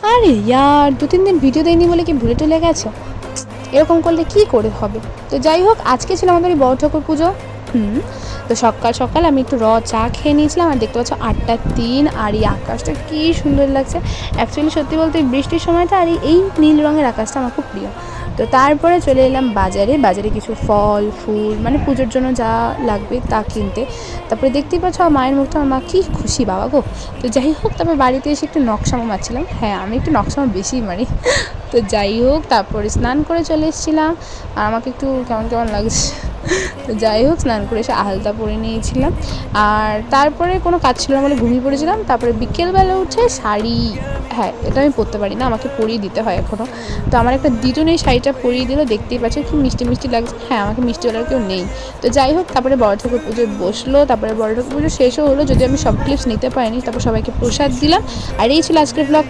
আরে ইয়ার 2-3 দিন ভিডিও দেয়নি বলে কি ভুলে টুলে গেছো? এরকম করলে কি করে হবে? তো যাই হোক, আজকে ছিল আমাদের এই বড় ঠাকুর পুজো। তো সকাল সকাল আমি একটু চা খেয়ে নিয়েছিলাম, আর দেখতে পাচ্ছ 8:03, আর এই আকাশটা কী সুন্দর লাগছে। অ্যাকচুয়ালি সত্যি বলতে বৃষ্টির সময়টা আর এই নীল রঙের আকাশটা আমার খুব প্রিয়। তো তারপরে চলে এলাম বাজারে কিছু ফল ফুল মানে পুজোর জন্য যা লাগবে তা কিনতে। তারপরে দেখতেই পাচ্ছ আমার মায়ের মুখটা, আমার মা কী খুশি বাবা গো। তো যাই হোক, তারপর বাড়িতে এসে একটু নকশামা মারছিলাম। হ্যাঁ, আমি একটু নকশামা বেশিই মারি। তো যাই হোক, তারপরে স্নান করে চলে এসেছিলাম, আর আমাকে একটু কেমন কেমন লাগছে। তো যাই হোক, স্নান করে এসে আলতা পরে নিয়েছিলাম, আর তারপরে কোনো কাজ ছিল না বলে ঘুমিয়ে পড়েছিলাম। তারপরে বিকেলবেলা উঠে শাড়ি, হ্যাঁ এটা আমি পরতে পারি না, আমাকে পরিয়ে দিতে হয় এখনও। তো আমার একটা দিদুন এই শাড়িটা পরিয়ে দিল, দেখতেই পাচ্ছ কি মিষ্টি মিষ্টি লাগছে। হ্যাঁ, আমাকে মিষ্টিওয়ালার কেউ নেই। তো যাই হোক, তারপরে বড় ঠাকুর পুজো বসলো, তারপরে বড় ঠাকুর পুজো শেষও হলো, যদি আমি সব ক্লিপস নিতে পারিনি। তারপর সবাইকে প্রসাদ দিলাম, আর এই ছিল আজকের ব্লগ।